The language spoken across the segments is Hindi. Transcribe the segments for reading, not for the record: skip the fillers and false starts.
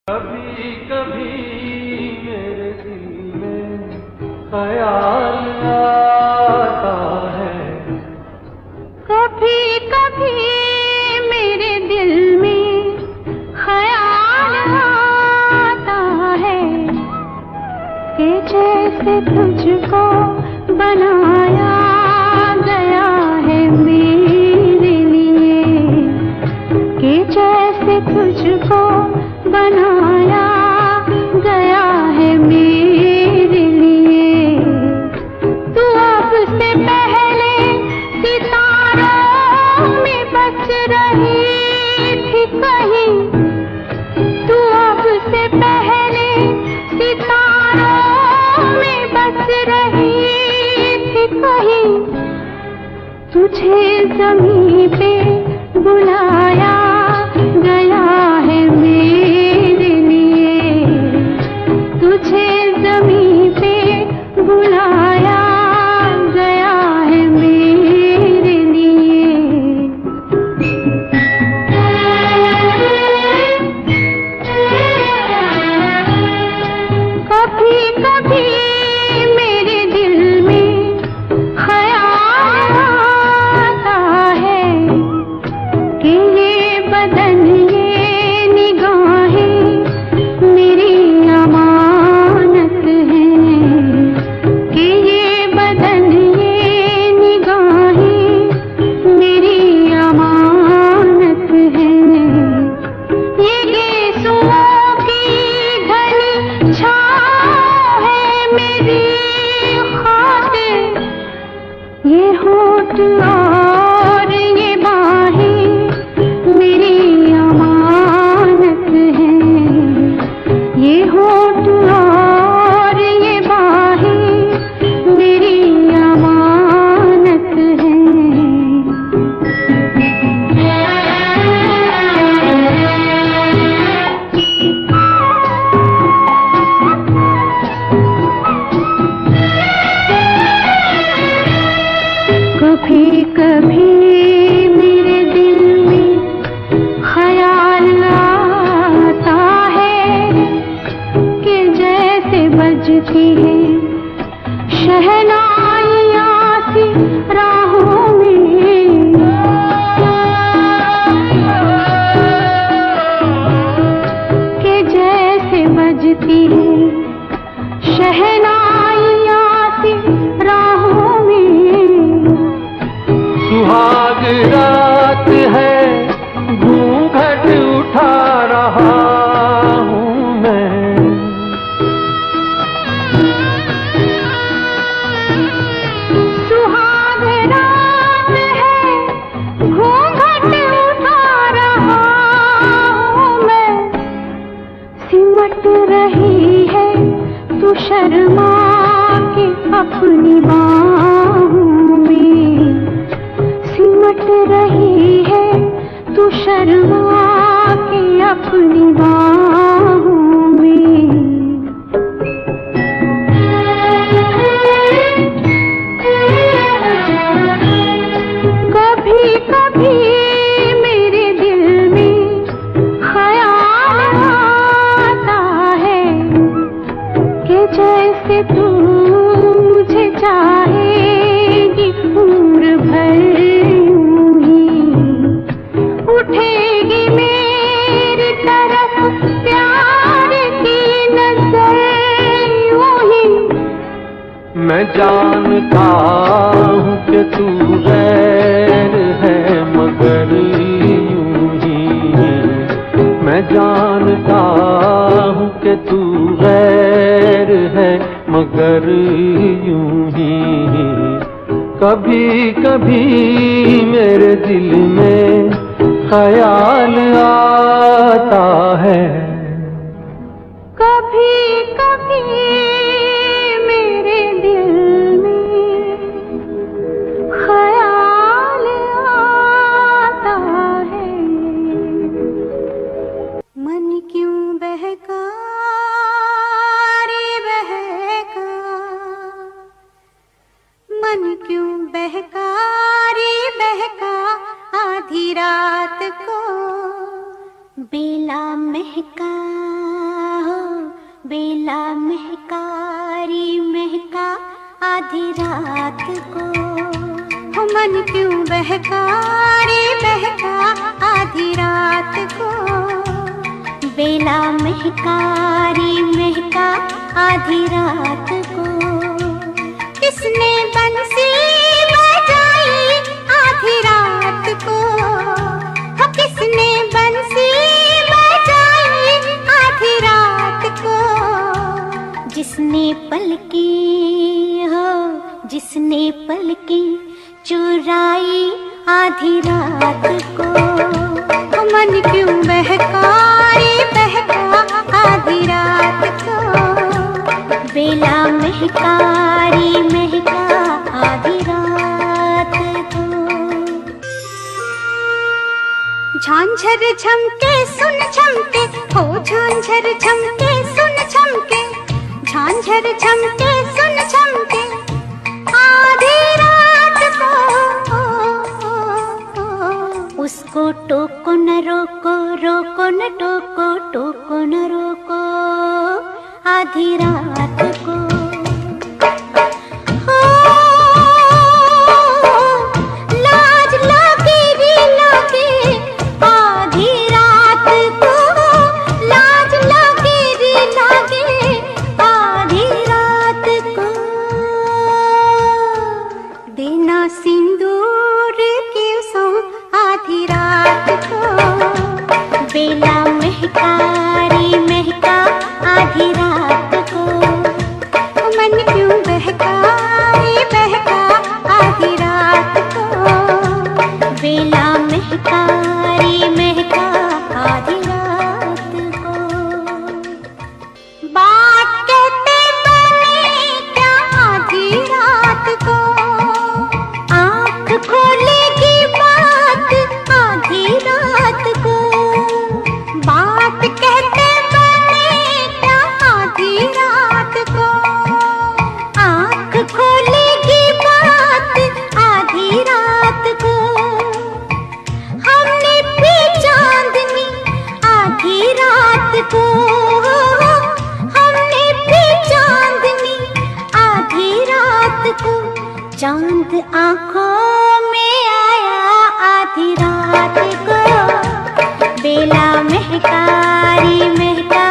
कभी कभी मेरे दिल में ख्याल आता है, कभी कभी मेरे दिल में ख्याल आता है कि जैसे तुझको बनाया गया है मेरे लिए, कि जैसे तुझको बनाया गया है मेरे लिए। तू अब से पहले सितारों में बस रही थी कहीं, तू अब से पहले सितारों में बस रही थी कहीं। तुझे ज़मीं पे बुलाया गया है मेरे लिए, तुझे ज़मीं पे बुलाया गया है मेरे लिए। कभी कभी मेरे दिल में ख्याल आता है कि ये बदन ये निगाहें मेरी अमानत हैं, कि ये बदन ये निगाहें मेरी अमानत हैं। ये गेसुओं की घनी छाँव है मेरी खातिर, ये होठ और ये बाहें मेरी अमानत हैं, ये होठ और ये बाहें मेरी अमानत कभी कभी मेरे दिल में ख्याल आता है कि जैसे बजती है शहनाइयाँ सी राहों में, कि जैसे बजती है शहनाइयाँ सी राहों में। सुहाग रात है, घूंघट उठा रहा हूँ मैं, सुहाग रात है, घूंघट उठा रहा हूँ मैं। सिमट रही है तू शर्मा के अपनी बाहों में, सिमट रही है तू शर्मा के अपनी बाहों में। कभी कभी मेरे दिल में ख्याल आता है कि जैसे तू मुझे चाहेगी उम्र भर यूं ही, उठेगी मेरी तरफ प्यार की नजर यूं ही। मैं जानता हूँ कि तू गैर है मगर यूं ही, मैं जानता हूँ कि तू गैर है मगर यूं ही। कभी कभी मेरे दिल में ख्याल आता है, कभी कभी मेरे दिल में ख्याल आता है। मन क्यों बहका रे बहका, मन क्यों बहका रे बहका, आधी रात को बेला महका। बेला महकारी महका आधी रात को, हो मन क्यों बहका रे बहका आधी रात को। बेला महकारी महका आधी रात को, किसने बंसी बजाई आधी रात को, हो किसने बंसी बजाई आधी रात को। जिसने पलकी हो जिसने पलकी चुराई आधी रात को, हो मन क्यों बहका रे बहका आधी रात को। बेला महकारी महका आधी रात को। झांझर झमके सुन झमके हो झांझर झमके सुन झमके, झांझर झमके सुन झमके आधी रात को। उसको टोको न रोको रोको न टोको टोको न रोको आधी रात को। लाज लगे रे लगे आधी रात को, लाज लगे रे लगे आधी रात को। देना सिंदूर के सो आधी रात को। बेला महकारी महका आधी रात को, मन क्यों बहका रे बहका आधी रात को। बेला महकारी महका आधी रात को। बात कहते बने क्या आधी रात को, आँख खोलेगी बात आधी रात को। बात कहते बने क्या आधी रात को, आँख खोलेगी बात आधी रात को। हमने भी चांदनी आधी रात को, हमने भी चांदनी आधी रात को। चांद आँखों में आया आधी रात को। बेला महकारी महका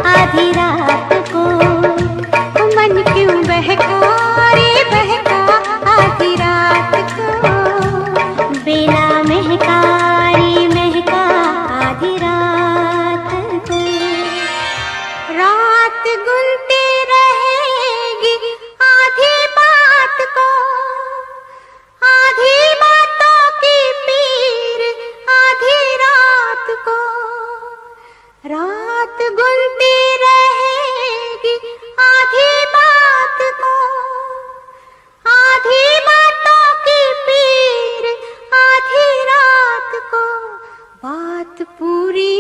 आधी रात को, मन क्यों बहका रे बहका आधी रात को। बेला महकारी महका आधी रात को। रात गुनती रहेगी आधी बात को, आधी बातों की पीर आधी रात को। रात गुनती रहेगी आधी बात को, आधी बातों की पीर आधी रात को। बात पूरी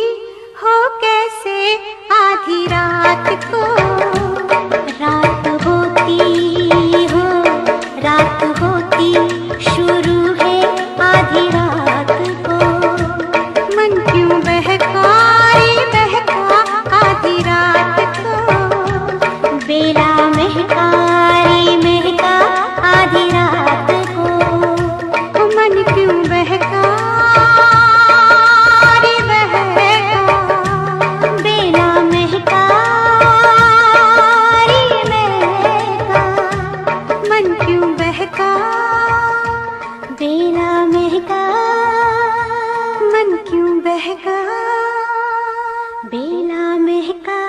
हो कैसे आधी रात को। रात होती हो रात होती शुरू है आधी रात को। मन क्यों बहका रे बहका आधी रात को। बेला महकारी महका आधी रात को, मन क्यों बहका रे बहका। बेला महकारी महका, मन क्यों बहका। बेला महका मन क्यों बहका। बेला महका।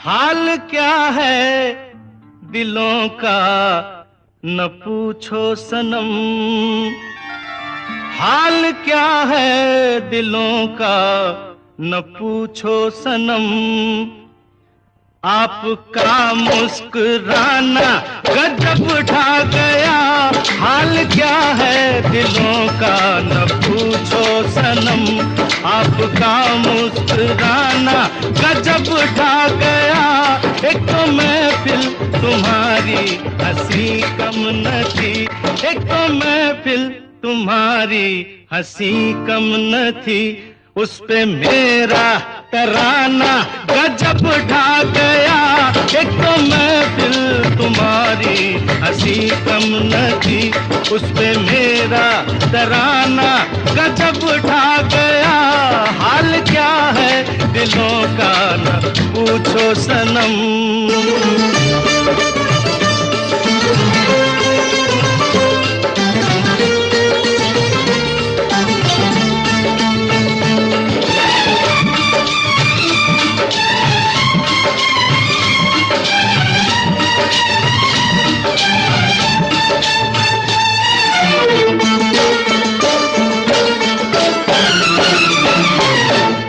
हाल क्या है दिलों का न पूछो सनम, हाल क्या है दिलों का न पूछो सनम। आपका मुस्कुराना गजब ढा गया, हाल क्या है दिलों का न पूछो सनम। आपका मुस्कुराना गजब ढा गया, एक तो महफिल तुम्हारी हंसी कम न थी, एक तो महफिल तुम्हारी हंसी कम न थी। उस पे मेरा तराना गजब ढा गया। एक तो महफिल तुम्हारी हंसी कम न थी, उस पे मेरा तराना गजब ढा गया। हाल क्या है दिलों का न पूछो सनम।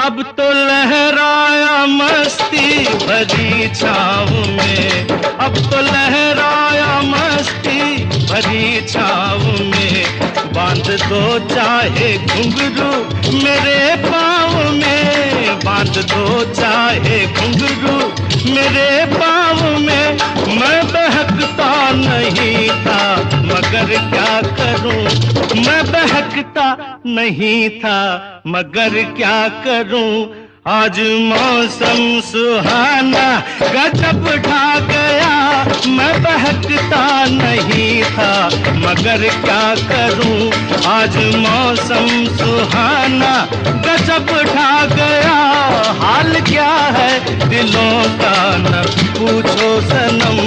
अब तो लहराया मस्ती भरी छाँव में, अब तो लहराया मस्ती भरी छाँव में। बांध दो चाहे घुंघरू मेरे पाँव में, बांध दो चाहे घुंघरू मेरे पाँव में। मैं बहकता नहीं था मगर क्या करूं, मैं बहकता नहीं था मगर क्या करूं। आज मौसम सुहाना गजब ढा गया। मैं बहकता नहीं था मगर क्या करूं। आज मौसम सुहाना गजब ढा गया। हाल क्या है दिलों का न पूछो सनम।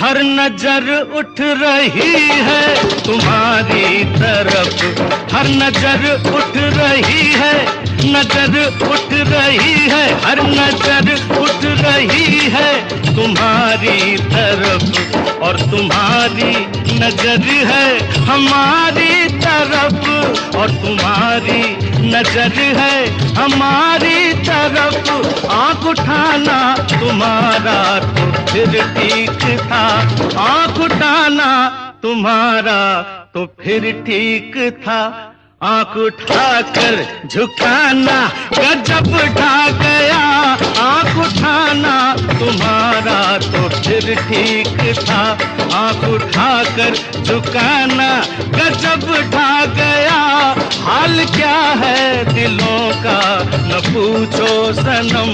हर नजर उठ रही है तुम्हारी तरफ, हर नजर उठ रही है, नजर उठ रही है, हर नजर उठ रही है तुम्हारी तरफ। और तुम्हारी नजर है हमारी तरफ, और तुम्हारी नजर है हमारी तरफ। आँख उठाना तुम्हारा तो फिर ठीक था, आँख उठाना तुम्हारा तो फिर ठीक था। आँख उठाकर झुकाना गजब ढा गया। आँख उठाना तुम्हारा तो फिर ठीक था, आँख उठाकर झुकाना गजब ढा गया। हाल क्या है दिलों का न पूछो सनम।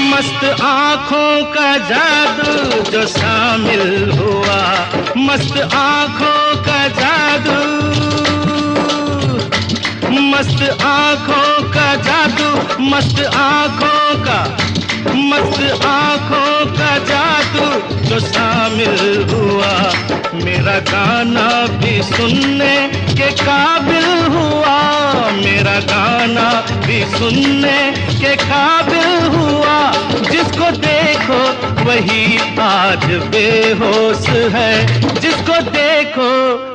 मस्त आँखों का जादू जो शामिल हुआ, मस्त आँखों का जादू, मस्त आँखों का जादू, मस्त आँखों का, मस्त आँखों का जादू जो शामिल हुआ। मेरा गाना भी सुनने के काबिल हुआ, मेरा गाना भी सुनने के काबिल हुआ। जिसको देखो वही आज बेहोश है, जिसको देखो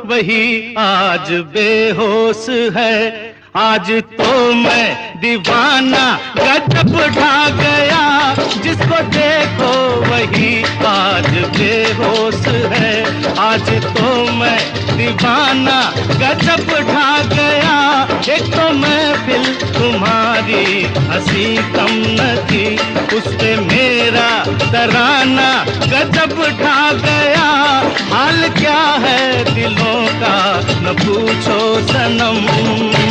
वही आज बेहोश है। आज तो मैं दीवाना गजब ढा गया, जिसको देखो वही आज बेहोश है। आज तो मैं दीवाना गजब ढा गया। एक तो महफिल तुम्हारी हंसी कम न थी, उस पे मेरा तराना गजब ढा गया। हाल क्या है दिलों का न पूछो सनम।